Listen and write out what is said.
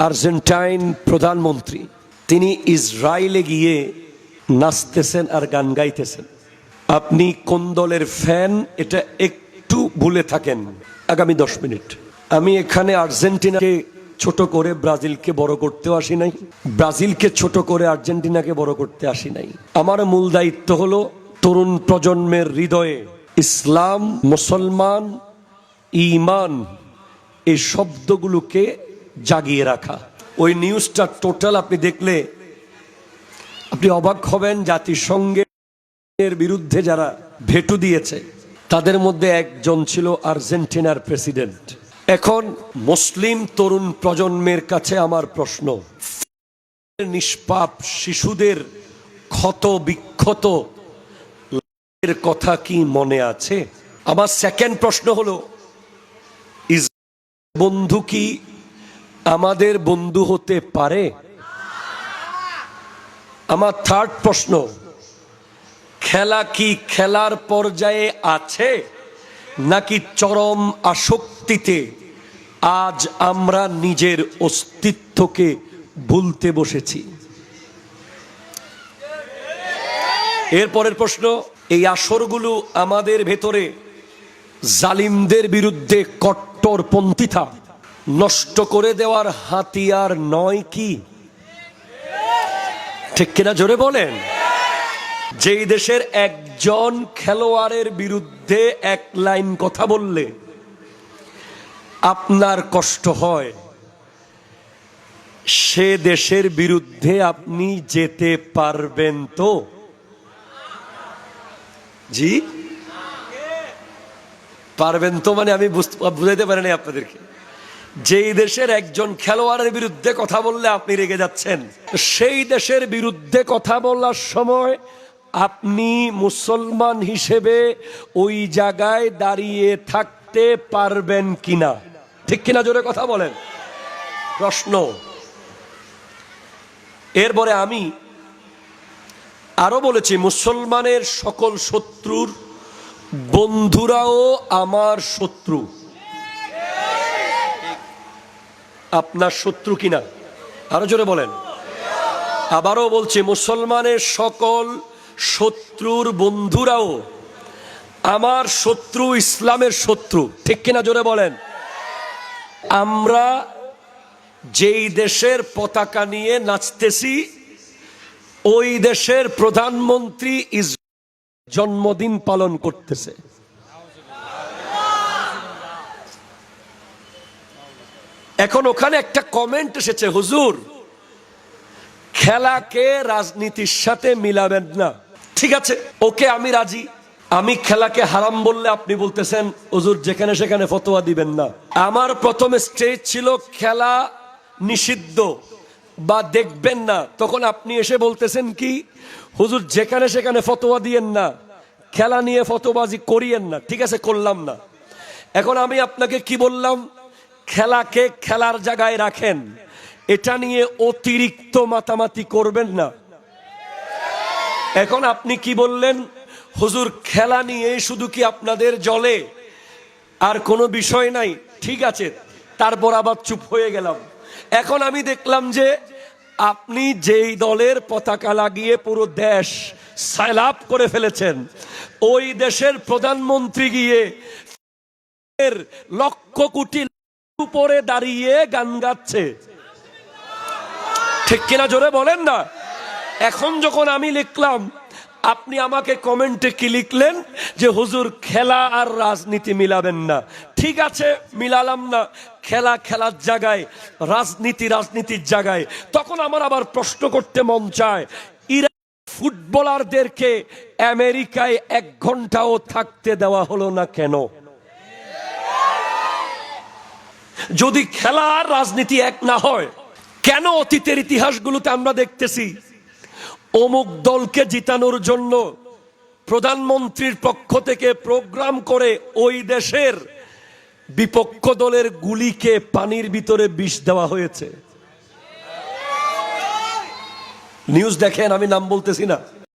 Argentine প্রধানমন্ত্রী, তিনি ইসরায়েলে গিয়ে নাচতেছেন আর গান গাইতেছেন। আপনি কোন দলের ফ্যান এটা একটু ভুলে থাকেন আগামী 10 মিনিট। আমি এখানে আর্জেন্টিনাকে ছোট করে ব্রাজিলকে বড় করতেও আসি নাই, ব্রাজিলকে ছোট করে আর্জেন্টিনাকে বড় করতে আসি নাই। আমার মূল দায়িত্ব হলো তরুণ প্রজন্মের হৃদয়ে ইসলাম, মুসলমান, ঈমান এই শব্দগুলোকে জাগিয়ে রাখা। ওই নিউজটা টোটাল আপনি দেখলে আপনি অবাক হবেন। জাতিসংঘের বিরুদ্ধে যারা ভেটো দিয়েছে তাদের মধ্যে একজন ছিল আর্জেন্টিনার প্রেসিডেন্ট। এখন মুসলিম তরুণ প্রজন্মের কাছে আমার প্রশ্ন, নিষ্পাপ শিশুদের ক্ষত বিক্ষত এর কথা কি মনে আছে? আমার সেকেন্ড প্রশ্ন হলো, বন্ধু কি আমাদের বন্ধু হতে পারে? আমার থার্ড প্রশ্ন, খেলা কি খেলার পর্যায়ে আছে নাকি চরম আসক্তিতে আজ আমরা নিজের অস্তিত্বকে ভুলতে বসেছি? এরপরের প্রশ্ন, এই আসরগুলো আমাদের ভেতরে জালিমদের বিরুদ্ধে কট্টরপন্থীতা নষ্ট করে দেওয়ার হাতিয়ার নয় কি? ঠিক কিনা জোরে বলেন। যেই দেশের একজন খেলোয়াড়ের বিরুদ্ধে এক লাইন কথা বললে আপনার কষ্ট হয়, সে দেশের বিরুদ্ধে আপনি যেতে পারবেন তো? জি পারবেন তো, মানে আমি বুঝাইতে পারিনি আপনাদেরকে। যেই দেশের একজন খেলোয়াড়ের বিরুদ্ধে কথা বললে আপনি রেগে যাচ্ছেন, সেই দেশের বিরুদ্ধে কথা বলার সময় আপনি মুসলমান হিসেবে ওই জায়গায় দাঁড়িয়ে থাকতে পারবেন কিনা? ঠিক কিনা জোরে কথা বলেন। প্রশ্ন। এরপরে আমি আরো বলেছি, মুসলমানের সকল শত্রুর বন্ধুরাও আমার শত্রু। আপনার শত্রু কিনা? আরো জোরে বলেন। আবারও বলছি, মুসলমানের সকল শত্রুর বন্ধুরাও আমার শত্রু, ইসলামের শত্রু। ঠিক কিনা জোরে বলেন। আমরা যেই দেশের পতাকা নিয়ে নাচতেছি, ওই দেশের প্রধানমন্ত্রী জন্মদিন পালন করতেছে। এখন ওখানে একটা কমেন্ট এসেছে, হুজুর খেলাকে রাজনীতির সাথে মিলাবেন না। ঠিক আছে, ওকে, আমি রাজি। আমি খেলাকে হারাম বললে আপনি বলতেছেন হুজুর যেখানে সেখানে ফতোয়া দিবেন না। আমার প্রথম স্টেজ ছিল খেলা নিষিদ্ধ বা দেখবেন না, তখন আপনি এসে বলতেছেন কি হুজুর যেখানে সেখানে ফতোয়া দিয়েন না, খেলা নিয়ে ফতোয়াবাজি করিয়েন না। ঠিক আছে, করলাম না। এখন আমি আপনাকে কি বললাম? খেলাকে খেলার জায়গায় রাখেন, এটা নিয়ে অতিরিক্ত মাতামাতি করবেন না। এখন আপনি কি বললেন? হুজুর খেলা নিয়ে শুধু কি আপনাদের জলে আর কোনো বিষয় নাই? ঠিক আছে, তারপর আবার চুপ হয়ে গেলাম। এখন আমি দেখলাম যে আপনি যেই দলের পতাকা লাগিয়ে পুরো দেশ সাইলাপ করে ফেলেছেন, ওই দেশের প্রধানমন্ত্রী গিয়ে লক্ষ কোটি উপরে দাঁড়িয়ে গান গাচ্ছে। ঠিক কিনা জোরে বলেন না। এখন যখন আমি লিখলাম, আপনি আমাকে কমেন্টে কি লিখলেন যে হুজুর খেলা আর রাজনীতি মিলাবেন না। ঠিক আছে, মিলালাম না। খেলা খেলার জায়গায়, রাজনীতি রাজনীতির জায়গায়। তখন আমার আবার প্রশ্ন করতে মন চায়, ইরান ফুটবলারদেরকে আমেরিকায় 1 ঘন্টাও থাকতে দেওয়া হলো না কেন? যদি খেলা আর রাজনীতি এক না হয়, কেন অতীতের ইতিহাসগুলোতে আমরা দেখতেছি অমুক দলকে জিতানোর জন্য প্রধানমন্ত্রীর পক্ষ থেকে প্রোগ্রাম করে ওই দেশের বিপক্ষ দলের গুলিকে পানির ভিতরে বিষ দেওয়া হয়েছে? নিউজ দেখেন, আমি নাম বলতেছি না।